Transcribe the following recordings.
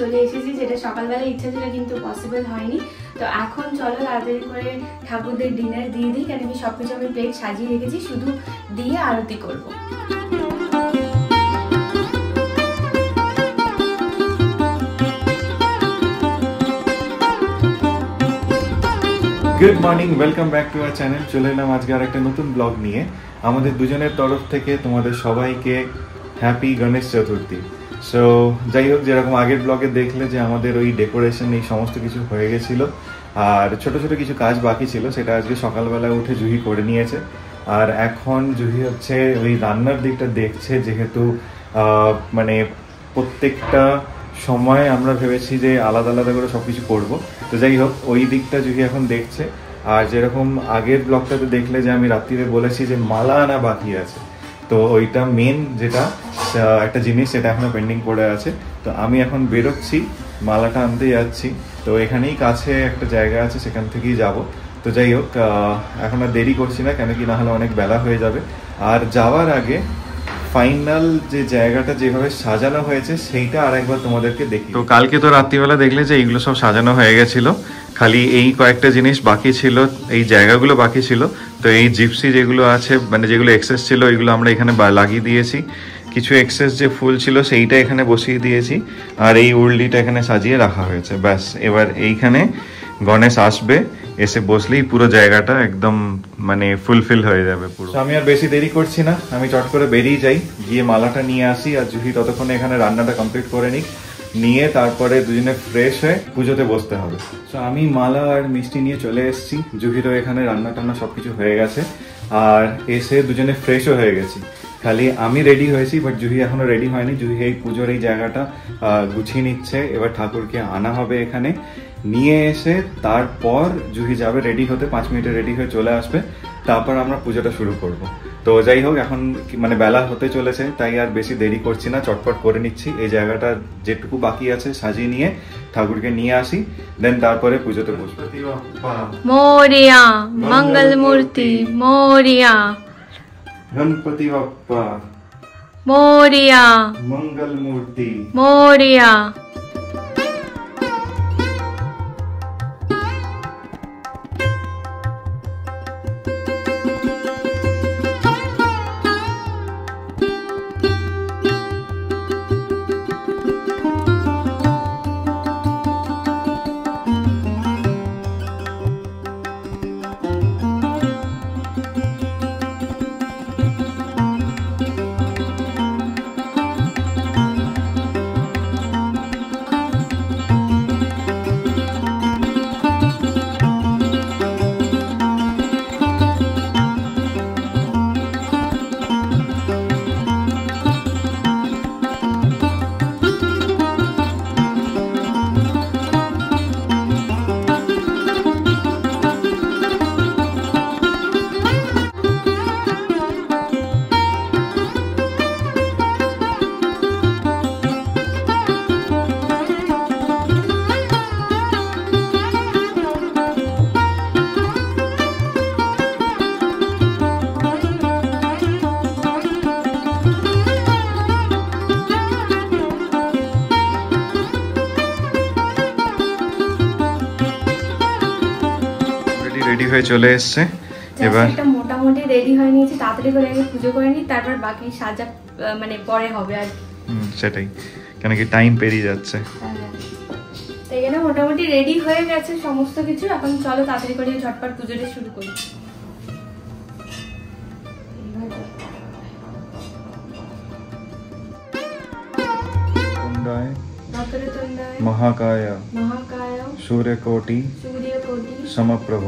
চলে এসেছি, যেটা সকালবেলা ইচ্ছা ছিল কিন্তু পসিবল হয়নি। তো এখন চলো তাড়াতাড়ি করে ঠাকুরদের ডিনার দিয়ে দিই, কেন কি সবকিছু আমি প্লেট সাজিয়ে রেখেছি, শুধু দিয়ে আরতি করবো। Good morning, welcome back to our channel. চলে এলাম আজকে আর একটা নতুন ব্লগ নিয়ে। আমাদের দুজনের তরফ থেকে তোমাদের সবাইকে হ্যাপি গণেশ চতুর্থী। সো যাই হোক, যেরকম আগের ব্লগে দেখলে যে আমাদের ওই ডেকোরেশন এই সমস্ত কিছু হয়ে গেছিল, আর ছোট ছোট কিছু কাজ বাকি ছিল, সেটা আজকে সকালবেলা উঠে জুহি করে নিয়েছে। আর এখন জুহি হচ্ছে ওই রান্নার দিকটা দেখছে, যেহেতু মানে প্রত্যেকটা সময় আমরা ভেবেছি যে আলাদা আলাদা করে সবকিছু করব। তো যাই হোক, ওই দিকটা জুহি এখন দেখছে। আর যেরকম আগের ব্লগটাতে দেখলে যে আমি রাত্রিরে বলেছি যে মালা আনা বাকি আছে, তো ওইটা মেন যেটা একটা জিনিস সেটা এখনো পেন্ডিং পড়ে আছে। তো আমি এখন বেরোচ্ছি, মালাটা আনতে যাচ্ছি। তো এখানেই কাছে একটা জায়গা আছে, সেখান থেকেই যাব। তো যাই হোক, এখন আর দেরি করছি না, কেন কি না হলে অনেক বেলা হয়ে যাবে। আর যাওয়ার আগে ফাইনাল যে জায়গাটা যেভাবে সাজানো হয়েছে সেইটা আরেকবার তোমাদেরকে দেখি। তো কালকে তো রাত্রিবেলা দেখলে যে এইগুলো সব সাজানো হয়ে গেছিল, খালি এই কয়েকটা জিনিস বাকি ছিল, এই জায়গাগুলো বাকি ছিল। তো এই জিপসি যেগুলো আছে, মানে যেগুলো এক্সেস ছিল, ওইগুলো আমরা এখানে লাগিয়ে দিয়েছি। কিছু এক্সেস যে ফুল ছিল সেইটা এখানে বসিয়ে দিয়েছি, আর এই উর্লিটা এখানে সাজিয়ে রাখা হয়েছে। ব্যাস, এবার এইখানে গণেশ আসবে, এসে বসলেই পুরো জায়গাটা একদম মানে ফুলফিল হয়ে যাবে পুরো। আমি আর বেশি দেরি করছি না, আমি চট করে বেরিয়ে যাই, গিয়ে মালাটা নিয়ে আসি। আর জুহি ততক্ষণে এখানে রান্নাটা কমপ্লিট করে নিই, নিয়ে তারপরে দুজনে ফ্রেশ হয়ে পুজোতে বসতে হবে। তো আমি মালা আর মিষ্টি নিয়ে চলে এসেছি, জুহিরও এখানে রান্না টান্না সবকিছু হয়ে গেছে। আর এসে দুজনে ফ্রেশও হয়ে গেছি। খালি আমি রেডি হয়েছি, বাট জুহি এখনো রেডি হয়নি। জুহি এই পুজোর এই জায়গাটা গুছিয়ে নিচ্ছে। এবার ঠাকুরকে আনা হবে এখানে, নিয়ে এসে তারপর জুহি যাবে রেডি হতে, 5 মিনিটে রেডি হয়ে চলে আসবে, তারপর আমরা পুজোটা শুরু করব। তো যাই হোক, এখন মানে বেলা হতে চলেছে, তাই আর বেশি দেরি করছি না, চটপট করে নিচ্ছি। এই জায়গাটা যেটুকু বাকি আছে সাজিয়ে নিয়ে ঠাকুরকে নিয়ে আসি, দেন তারপরে পুজোতে বসবো। মোরিয়া মঙ্গল মূর্তি মোরিয়া, গণপতি বাপ্পা মোরিয়া মঙ্গল মূর্তি মোরিয়া। রেডি হয়ে চলে এসছে। এবার মোটামুটি রেডি হয়ে নিয়েছি, তাড়াতাড়ি করে আগে পুজো করে নিই, তারপর বাকি সাজা মানে পরে হবে আর কি। সেটাই, কেন কি টাইম পেরিয়ে যাচ্ছে। তাই জন্য মোটামুটি রেডি হয়ে গেছে সমস্ত কিছু। এখন চলো তাড়াতাড়ি করে ঝটপট পুজোটা শুরু করি। महाकाय सूर्यकोटि समप्रभ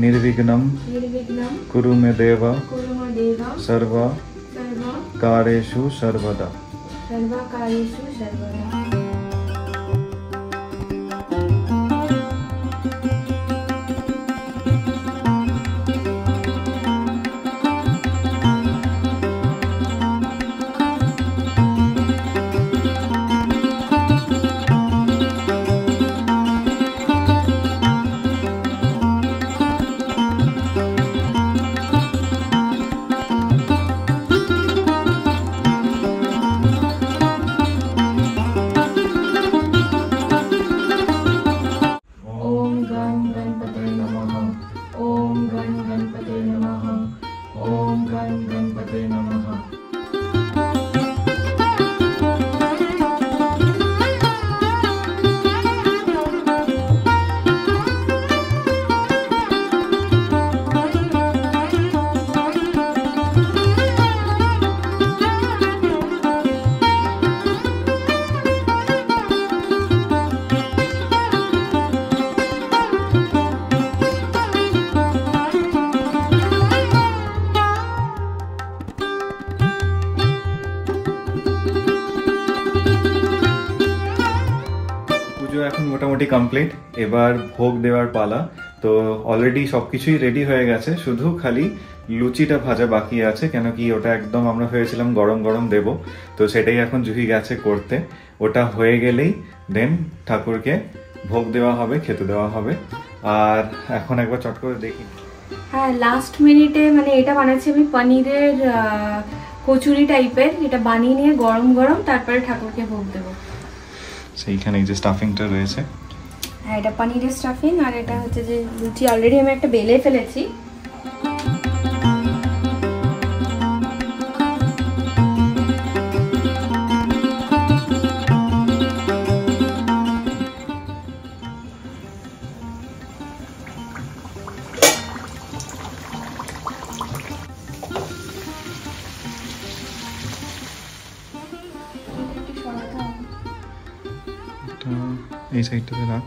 निर्विघ्नं कुरु मे देव सर्व कार्येषु सर्वदा। মোটামুটি কমপ্লিট, এবার ভোগ দেওয়ার পালা। তো অলরেডি সবকিছুই রেডি হয়ে গেছে, শুধু খালি লুচিটা ভাজা বাকি আছে, কেন কি ওটা একদম আমরা ভেবেছিলাম গরম গরম দেব, তো সেটাই এখন জুহি গেছে করতে। ওটা হয়ে গেলেই দেন ঠাকুরকে ভোগ দেওয়া হবে, খেতে দেওয়া হবে। আর এখন একবার চট করে দেখি। হ্যাঁ, লাস্ট মিনিটে মানে এটা বানাচ্ছি আমি পনিরের কচুরি টাইপের, এটা বানিয়ে নিয়ে গরম গরম তারপরে ঠাকুরকে ভোগ দেবো। সেইখানে যে স্টাফিংটা রয়েছে, হ্যাঁ এটা পনিরের স্টাফিং, আর এটা হচ্ছে যে লুচি অলরেডি আমি একটা বেলে ফেলেছি। এই সাইডটাতে রাখ।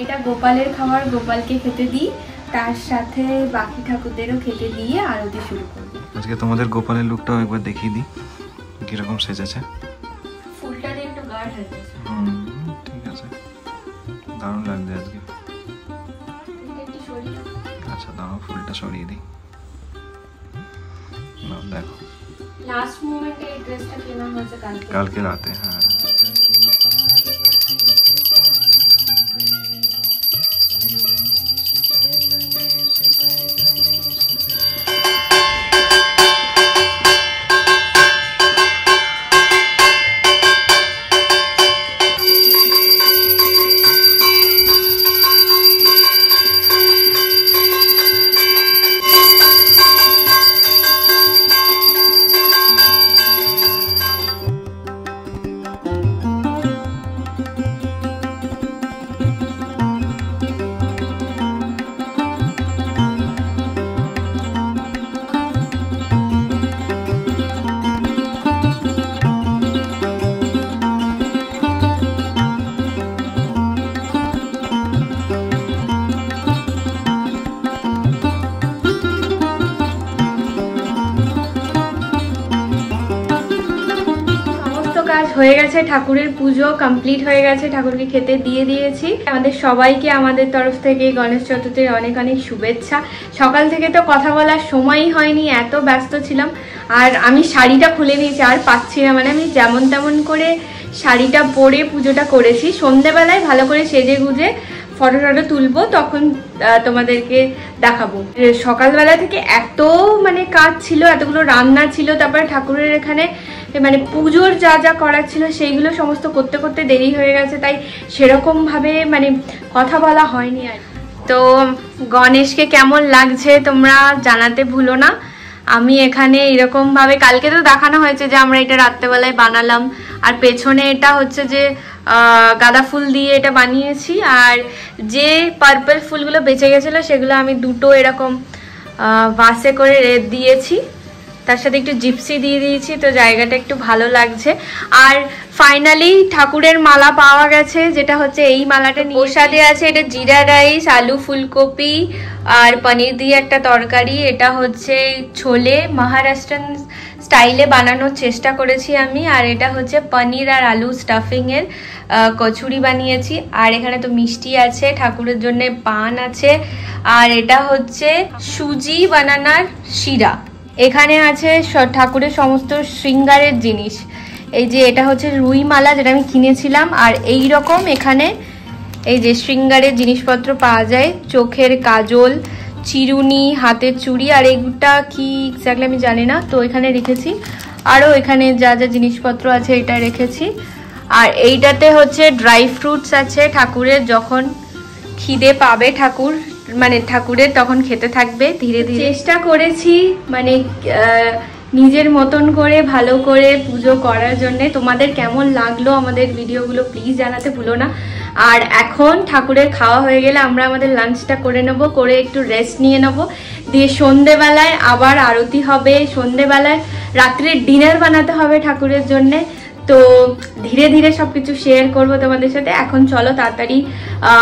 এটা গোপালের খাবার, গোপালকে খেতে দিই, তার সাথে বাকি ঠাকুরদেরও খেতে দিয়ে আরতি শুরু করব। আজকে তোমাদের গোপালের লুকটাও একবার দেখিয়ে দিই কিরকম সেজেছে। ফুলটা দিয়ে একটু গাঢ় হয়ে গেছে। ঠিক আছে, দারুণ লাগছে আজকে। আচ্ছা দাঁড়াও, ফুলটা সরিয়ে দিই। দেখো লাস্ট মোমেন্টে এই ড্রেসটা কেনা হয়েছে কালকে রাতে। হ্যাঁ হয়ে গেছে, ঠাকুরের পুজো কমপ্লিট হয়ে গেছে, ঠাকুরকে খেতে দিয়ে দিয়েছি। আমাদের সবাইকে আমাদের তরফ থেকে গণেশ চতুর্থীর অনেক অনেক শুভেচ্ছা। সকাল থেকে তো কথা বলার সময়ই হয়নি, এত ব্যস্ত ছিলাম। আর আমি শাড়িটা খুলে নিয়েছি, আর পাচ্ছি না, মানে আমি যেমন তেমন করে শাড়িটা পরে পুজোটা করেছি। সন্ধেবেলায় ভালো করে সেজে গুজে ফটো টটো তুলবো, তখন তোমাদেরকে দেখাবো। সকালবেলা থেকে এত মানে কাজ ছিল, এতগুলো রান্না ছিল, তারপরে ঠাকুরের এখানে মানে পুজোর যা যা করার ছিল সেইগুলো সমস্ত করতে করতে দেরি হয়ে গেছে, তাই সেরকমভাবে মানে কথা বলা হয়নি আর। তো গণেশকে কেমন লাগছে তোমরা জানাতে ভুলো না। আমি এখানে এরকমভাবে, কালকে তো দেখানো হয়েছে যে আমরা এটা রাত্রেবেলায় বানালাম, আর পেছনে এটা হচ্ছে যে গাঁদা ফুল দিয়ে এটা বানিয়েছি। আর যে পার্পল ফুলগুলো বেঁচে গেছিলো সেগুলো আমি দুটো এরকম বাসে করে দিয়েছি, তার সাথে একটু জিপসি দিয়ে দিয়েছি, তো জায়গাটা একটু ভালো লাগছে। আর ফাইনালি ঠাকুরের মালা পাওয়া গেছে, যেটা হচ্ছে এই মালাটা। প্রসাদে আছে এটা জিরা রাইস, আলু ফুলকপি আর পনির দিয়ে একটা তরকারি। এটা হচ্ছে ছোলে মহারাষ্ট্রান স্টাইলে বানানোর চেষ্টা করেছি আমি। আর এটা হচ্ছে পনির আর আলু স্টাফিংয়ের কচুরি বানিয়েছি। আর এখানে তো মিষ্টি আছে, ঠাকুরের জন্য পান আছে। আর এটা হচ্ছে সুজি বানানার শিরা। এখানে আছে ঠাকুরের সমস্ত শৃঙ্গারের জিনিস। এই যে এটা হচ্ছে রুই মালা, যেটা আমি কিনেছিলাম। আর এই রকম এখানে এই যে শৃঙ্গারের জিনিসপত্র পাওয়া যায়, চোখের কাজল, চিরুনি, হাতের চুড়ি। আর এইটা কি এক্স্যাক্টলি আমি জানি না, তো এখানে রেখেছি। আরও এখানে যা যা জিনিসপত্র আছে এটা রেখেছি। আর এইটাতে হচ্ছে ড্রাই ফ্রুটস আছে, ঠাকুরের যখন খিদে পাবে ঠাকুর মানে ঠাকুরের তখন খেতে থাকবে ধীরে ধীরে। চেষ্টা করেছি মানে নিজের মতন করে ভালো করে পুজো করার জন্যে। তোমাদের কেমন লাগলো আমাদের ভিডিওগুলো প্লিজ জানাতে ভুলো না। আর এখন ঠাকুরের খাওয়া হয়ে গেলে আমরা আমাদের লাঞ্চটা করে নেব, করে একটু রেস্ট নিয়ে নেব, দিয়ে সন্ধেবেলায় আবার আরতি হবে। সন্ধেবেলায় রাত্রের ডিনার বানাতে হবে ঠাকুরের জন্যে। তো ধীরে ধীরে সবকিছু শেয়ার করবো তোমাদের সাথে। এখন চলো তাড়াতাড়ি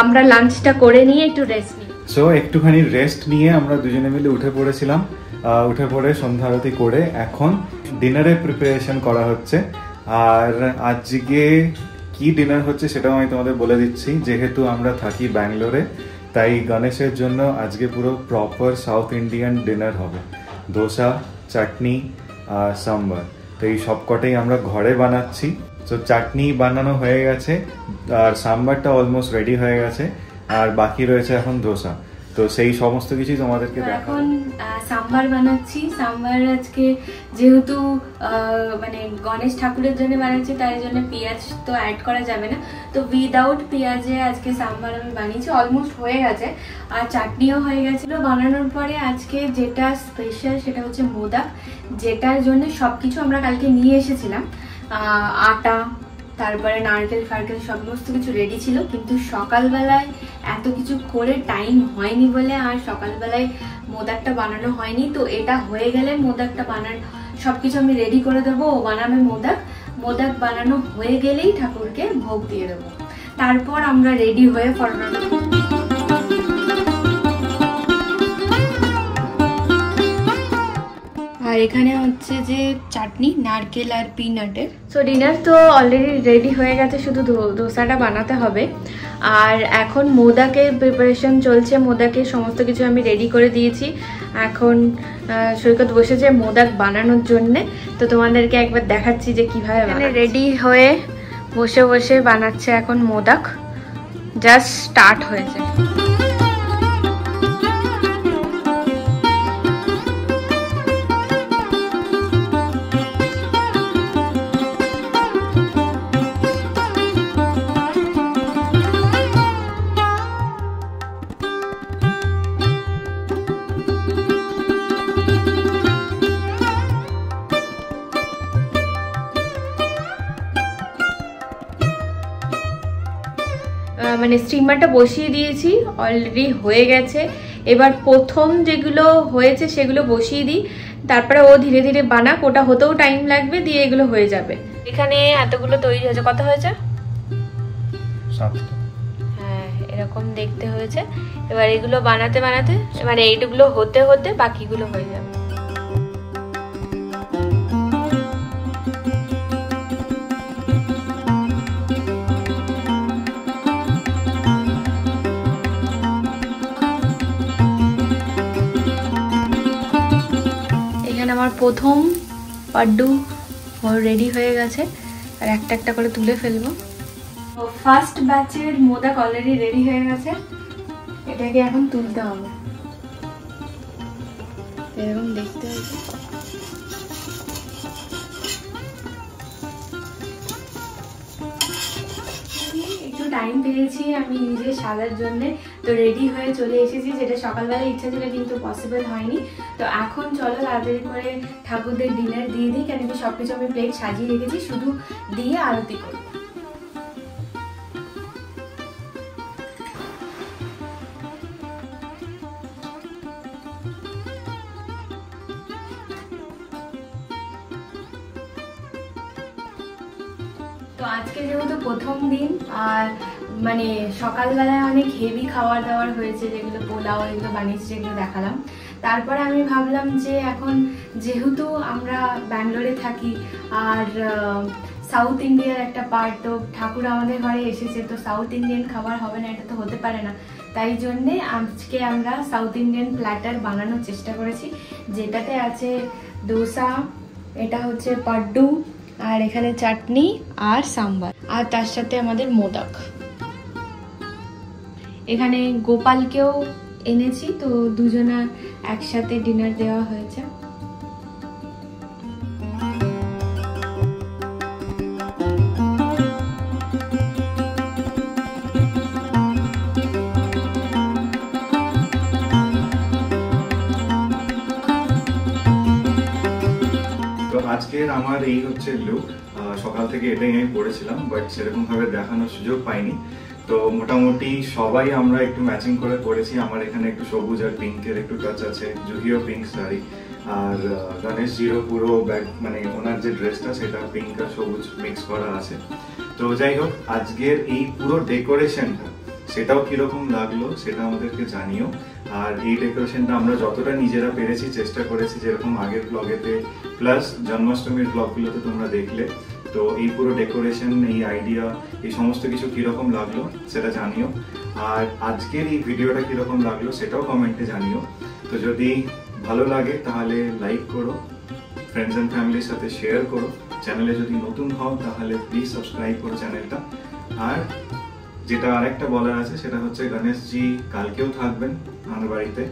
আমরা লাঞ্চটা করে নিয়ে একটু রেস্ট নিই। সো একটুখানি রেস্ট নিয়ে আমরা দুজনে মিলে উঠে পড়েছিলাম। উঠে পড়ে সন্ধ্যা আরতি করে এখন ডিনারের প্রিপারেশন করা হচ্ছে। আর আজকে কি ডিনার হচ্ছে সেটাও আমি তোমাদের বলে দিচ্ছি। যেহেতু আমরা থাকি ব্যাঙ্গালোরে, তাই গণেশের জন্য আজকে পুরো প্রপার সাউথ ইন্ডিয়ান ডিনার হবে। ধোসা, চাটনি আর সাম্বার। তো এই সবকটাই আমরা ঘরে বানাচ্ছি। তো চাটনি বানানো হয়ে গেছে আর সাম্বারটা অলমোস্ট রেডি হয়ে গেছে, আর বাকি রয়েছে এখন ধোসা। তো সেই সমস্ত কিছুই তোমাদেরকে দেখাবো। এখন সাম্বার বানাচ্ছি। সাম্বার আজকে যেহেতু মানে গণেশ ঠাকুরের জন্য বানাচ্ছি, তাই জন্য পেঁয়াজ তো অ্যাড করা যাবে না, তো উইদাউট পেঁয়াজে আজকে সাম্বার আমি বানিয়েছি। অলমোস্ট হয়ে গেছে আর চাটনিও হয়ে গেছিলো। বানানোর পরে আজকে যেটা স্পেশাল সেটা হচ্ছে মোদক, যেটার জন্য সবকিছু আমরা কালকে নিয়ে এসেছিলাম। আটা, তারপরে নারকেল ফারকেল সমস্ত কিছু রেডি ছিল, কিন্তু সকালবেলায় এত কিছু করে টাইম হয়নি বলে আর সকালবেলায় মোদকটা বানানো হয়নি। তো এটা হয়ে গেলে মোদকটা বানানো সবকিছু আমি রেডি করে দেবো। ও বানাবে মোদক বানানো হয়ে গেলেই ঠাকুরকে ভোগ দিয়ে দেবো। তারপর আমরা রেডি হয়ে ফরমাল। আর এখানে হচ্ছে যে চাটনি, নারকেল আর পিনাটের। সো ডিনার তো অলরেডি রেডি হয়ে গেছে, শুধু ধোসাটা বানাতে হবে। আর এখন মোদকের প্রিপারেশন চলছে। মোদকের সমস্ত কিছু আমি রেডি করে দিয়েছি। এখন সৈকত বসেছে মোদক বানানোর জন্যে। তো তোমাদেরকে একবার দেখাচ্ছি যে কিভাবে রেডি হয়ে বসে বসে বানাচ্ছে এখন মোদক। জাস্ট স্টার্ট হয়েছে। মানে স্টিমারটা বসিয়ে দিয়েছি, অলরেডি হয়ে গেছে। এবার প্রথম যেগুলো হয়েছে সেগুলো বসিয়ে দিই, তারপরে ও ধীরে ধীরে বানাক। ওটা হতেও টাইম লাগবে, দিয়ে এগুলো হয়ে যাবে। এখানে এতগুলো তৈরি হয়েছে। কত হয়েছে? 7টা। হ্যাঁ, এরকম দেখতে হয়েছে। এবার এগুলো বানাতে বানাতে মানে এইগুলো হতে হতে বাকিগুলো হয়ে যাবে। আমার প্রথম পাড্ডু রেডি হয়ে গেছে, আর একটা একটা করে তুলে ফেলবো। ফার্স্ট ব্যাচের মোদক অলরেডি রেডি হয়ে গেছে। এটাকে এখন তুলতে হবে। এরকম দেখতে হয়েছে। একটু টাইম পেয়েছি আমি নিজে সাজার জন্য, তো রেডি হয়ে চলে এসেছি। যেটা সকালবেলা ইচ্ছা ছিল কিন্তু পসিবল হয়নি। তো এখন চলো তাড়াতাড়ি করে ঠাকুরদের ডিনার দিয়ে দিই, কেন কি সবকিছু আমি প্লেট সাজিয়ে রেখেছি, শুধু দিয়ে আরতি করব। তো আজকে যেহেতু প্রথম দিন, আর মানে সকালবেলায় অনেক হেভি খাবার দাবার হয়েছে, যেগুলো পোলাও এগুলো বানিয়েছি, যেগুলো দেখালাম। তারপরে আমি ভাবলাম যে এখন যেহেতু আমরা ব্যাঙ্গালোরে থাকি আর সাউথ ইন্ডিয়ার একটা পার্ট, তো ঠাকুর আমাদের ঘরে এসেছে, তো সাউথ ইন্ডিয়ান খাবার হবে না, এটা তো হতে পারে না। তাই জন্যে আজকে আমরা সাউথ ইন্ডিয়ান প্ল্যাটার বানানোর চেষ্টা করেছি, যেটাতে আছে ডোসা, এটা হচ্ছে পাড্ডু, আর এখানে চাটনি আর সাম্বার, আর তার সাথে আমাদের মোদক। এখানে গোপালকেও এনেছি, তো দুজনা একসাথে ডিনার দেওয়া হয়েছে। আজকের আমার এই হচ্ছে লুক। সকাল থেকে এটাই আমি পড়েছিলাম, বাট সেরকম ভাবে দেখানোর সুযোগ পাইনি। তো মোটামুটি সবাই আমরা একটু ম্যাচিং করে পড়েছি। আমার এখানে একটু সবুজ আর পিঙ্কের একটু টাচ আছে, জুহিও পিঙ্ক শাড়ি, আর গণেশ জিরো পুরো ব্যাগ মানে ওনার যে ড্রেসটা সেটা পিঙ্ক আর সবুজ মিক্স করা আছে। তো যাই হোক, আজকের এই পুরো ডেকোরেশনটা সেটাও কিরকম লাগলো সেটা আমাদেরকে জানিও। আর এই ডেকোরেশনটা আমরা যতটা নিজেরা পেরেছি চেষ্টা করেছি, যেরকম আগের ব্লগেতে প্লাস জন্মাষ্টমীর ব্লগগুলোতে তোমরা দেখলে। তো এই পুরো ডেকোরেশন, এই আইডিয়া, এই সমস্ত কিছু কিরকম লাগলো সেটা জানিও। আর আজকের এই ভিডিওটা কিরকম লাগলো সেটাও কমেন্টে জানিও। তো যদি ভালো লাগে তাহলে লাইক করো, ফ্রেন্ডস অ্যান্ড ফ্যামিলির সাথে শেয়ার করো। চ্যানেলে যদি নতুন হও তাহলে প্লিজ সাবস্ক্রাইব করো চ্যানেলটা। আর যেটা আরেকটা বলার আছে সেটা হচ্ছে গণেশজি কালকেও থাকবেন আমাদের বাড়িতে,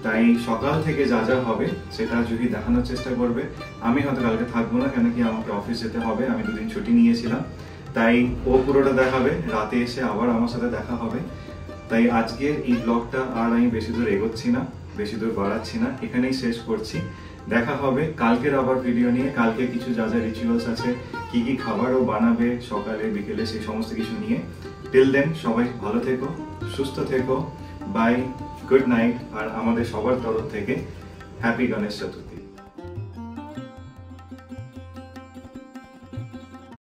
তাই সকাল থেকে যা যা হবে সেটা যদি দেখানোর চেষ্টা করবে। আমি হয়তো কালকে থাকবো না, কেন কি আমাকে অফিস যেতে হবে, আমি দুদিন ছুটি নিয়েছিলাম, তাই ও পুরোটা দেখাবে, রাতে এসে আবার আমার সাথে দেখা হবে। তাই আজকের এই ব্লগটা আর আমি বেশি দূর এগোচ্ছি না, বেশি দূর বাড়াচ্ছি না, এখানেই শেষ করছি। দেখা হবে কালকের আবার ভিডিও নিয়ে। কালকে কিছু যা যা রিচুয়ালস আছে, কি কি খাবারও বানাবে সকালে বিকেলে, সেই সমস্ত কিছু নিয়ে। টিল দেন সবাই ভালো থেকো, সুস্থ থেকো, বাই, গুড নাইট। আর আমাদের সবার তরফ থেকে হ্যাপি গণেশ চতুর্থী।